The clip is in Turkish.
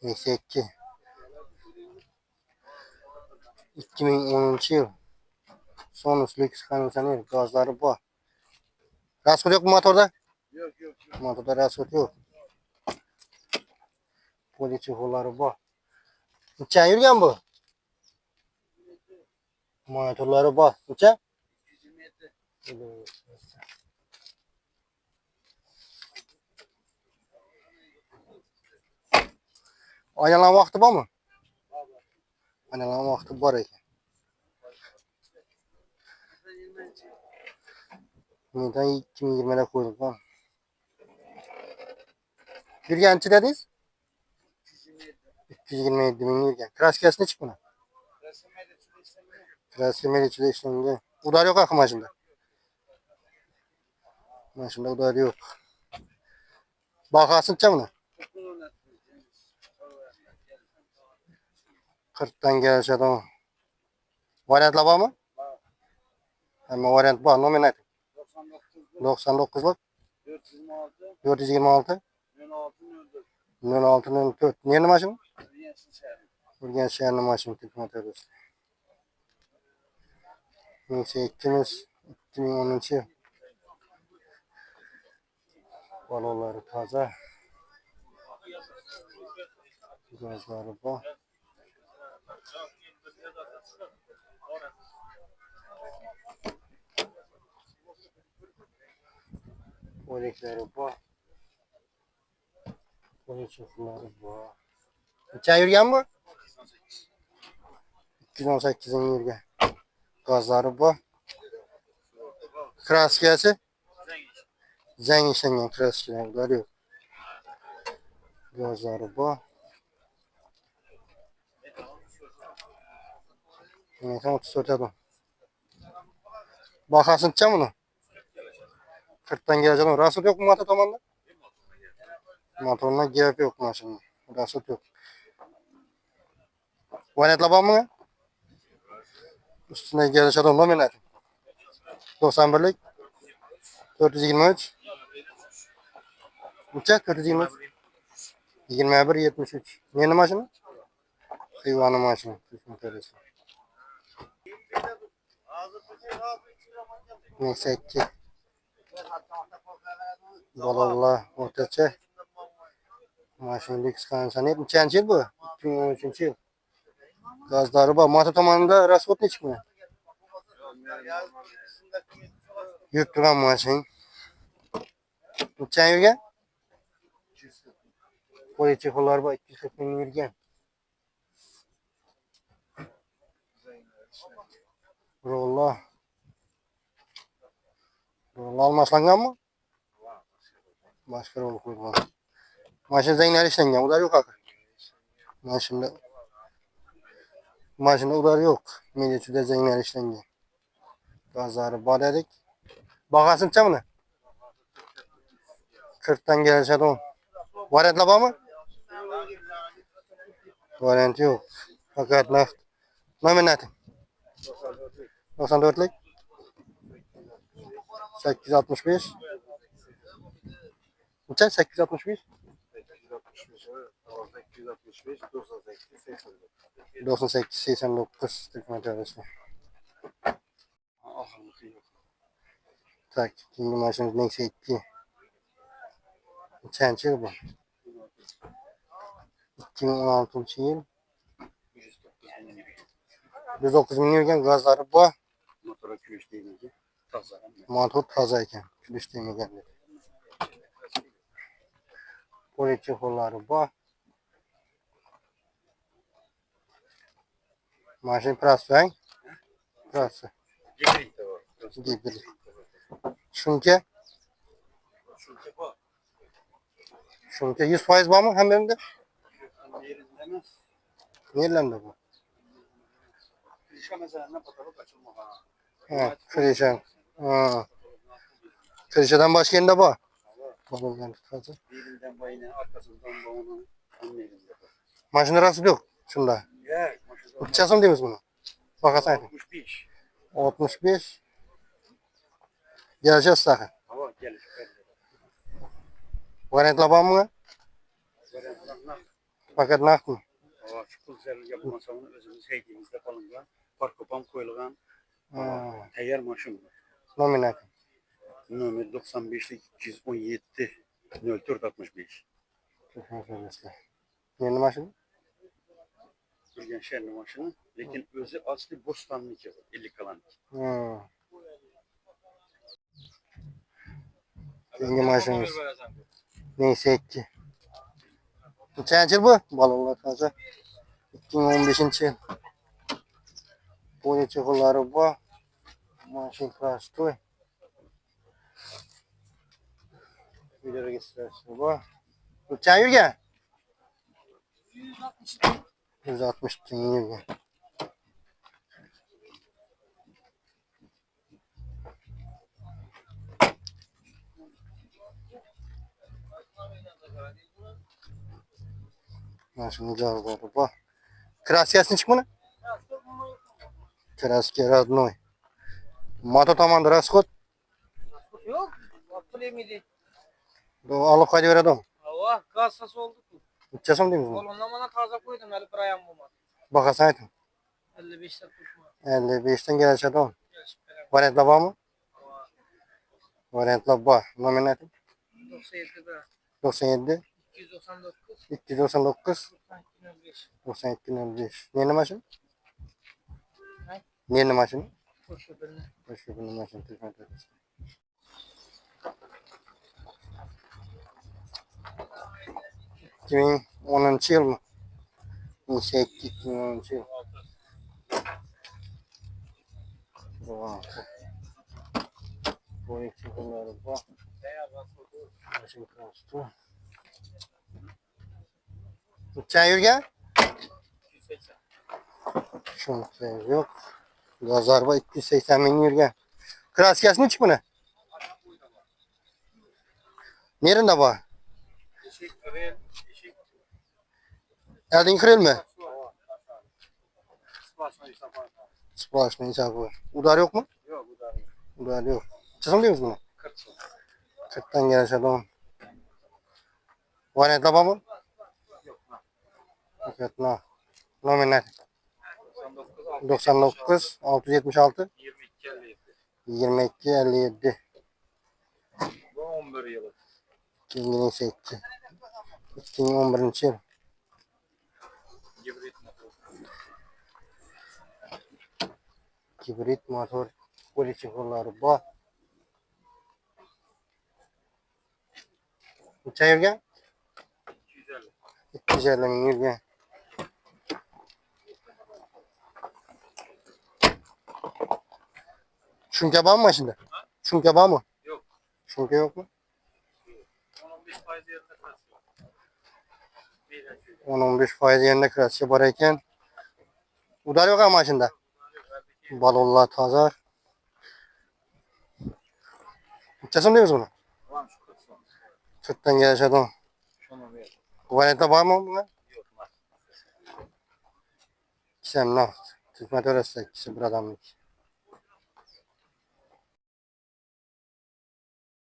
Neyse ki 2010 yıl son lüks kondisyoner gazları bu. Rasot yok mu motorda? Yok. Motorda rasot yok. Poliçi kolları bu. Uçan yürüyen bu. Motorları bu. Uçan? 227. Aynalan vakti var mı? Aynalan vakti var ekan. Bundan 2020'de koyduk lan. Yürüyençi dediniz? 327 bin yürüyen. Kraskasına çık buna. Kraskasına içinde işlemde. Udar yok akı maşında. Maşında udar yok. Bakasın çamına. 40'tan gelmiş adam. Varyantla var mı? Ama varyant var. Nominat. 99'luk. 426. 0604. Nerede maşın? Urgen şehirli maşın. Tıkmatörüz. Neyse 2010 yıl. Baloları taze. Gözleri bu. Polikleri bu. Polikçilikleri bu. Uçan yürüyen mi? 218'in yürüyen. Gazları bu. Kraskası. Zeng işlengen kraskası yok. Gazları bu. Neyse 34 adam. Bakasın çam bunu. 40'tan geleceğim. Rasot yok mu motor tamamda? Motoruna GF yok maşında. Rasot yok. Vanetla var mı? Üstüne geliş adam nominal. 91'lik. 423. Uçak 423. 2173. Yeni maşını? Hayvanı maşını. Neyse ki. Balalla ortaça. Maşın lüks kansan. Uçan yıl bu? 2013 yıl. Gazları var. Motor tamamında rasot ne çıkmıyor? Yük duran maşın. Uçan yürgen? Poliçi kollar var. 240 bin yürgen. Rolla. Rolla almaslangan mı? Başka rol koyulmaz. Maşın zengler işlengen. Udar yok akı. Maşında udar yok. Milliyetçide zengler işlengen. Gazları var dedik. Bakasın çamını. 40'tan gelirse de 10. Varyantla var mı? Varyant yok. Fakat naft. Nominatı. 94'lik. 865. Uçak 865. 98 89 tıkmatarısı. Tak, şimdi maşınız neyse etti. Çençir bu. 2016 yıl. 109 bin yürgen gazları bu. Motora küveç değmeyince taze. Motor tazayken. Külüş demeyken dedi. Poliçi kolları bu. Maşın prası. Prası. Gibiri. Şunke. Şunke 100% var mı hem birinde? Nerelerde bu? Evet, Krişan. Krişan'dan başka yerinde bu. Babamdan tutacak. Birinden bayına, arkasından bağına, onun elinde. Maşında rası yok. Şunda. Uçacağım değil mi bunu? Bakasana. 65. 65. Geleceğiz sakın. Hava gelir. Varyantla var mı? Fakat naqd mı? Şu pul zərli bu masanın özümüz heydiyimizdə qalınğan, parkopam qoyulğan Ha, təyyar maşın. nominal. Nömrə 95'lik 217 0465. Yeni maşın? Bilgen şəhərli maşını, lakin özü asli bostanlık yazır, 50 kalan. Hmm. Yeni maşınız. Neyse ki. Kaçıncı yıl bu? Balonlar taze. 2015 yıl. Poliçe kolları bu. Maşın prostoy. Video registrasyonu bu. Uçan yürgen? 160 bin yürgen. Maşın cevabı bu. Krasyasını çıkmını? Краски родной. Moto tomonda расход. Yok, akıl emidi. Alıp hadi verdim. Hava kassası olduk mu? Uçasam değil mi? Kolondan bana taze koydum, eli bir ayağım bulmadı. Bakasın aytım. 55'te tutma. 55'ten gelecek adam. Gelişip veren. Variantlar var mı? Hava Variantlar var. Nominal 97 lira. 97 299. 299 92.05. 92 Yeni maşın? Ne? Yeni maşın? Koş öbürüne. Başka bir maşın. Teşekkür ederiz. Kimin 10. yıl mı? 2010 yıl. Wow. Bu iki bunları bu. Maşın kastı. Uçan yürgen? 280. Şunu yok. Gazar var 280 bin yürgen. Kraskasını çık mı? Nerede var? Eşek, öbür eşek. Eldin kırıl mı? Sıvaşma hesabı. Splash ne hesabı var? Udar yok mu? Yok, bu da yok. Udar yok. Çözüm diyor musun bunu? 40 son. 40'tan gelen adam. Variant var mı? Yok, lan. Evet, no. Nominal. 99, 99 676 22 57. 22 57 Bu 11 yılı. 2008 2011 yıl. Hibrit motor. Kibrit motor poliçe kolları bu. Uçan yürgen? 250. 250 bin yürgen. Şunke var mı şimdi? Şunke var mı? Yok. Şunke yok mu? 10-15 faiz yerine kasıyor. 10-15 faiz yerinde krasiye var iken. Udar yok ama şimdi. Balonlar taze. Uçasın diyoruz bunu. Tamam şu 40 son. 40'tan gelecek adam. Şunu ver. Variantlar var mı bunlar? Yok var. Sen ne? Hizmet öğretsek ikisi bir adamlık.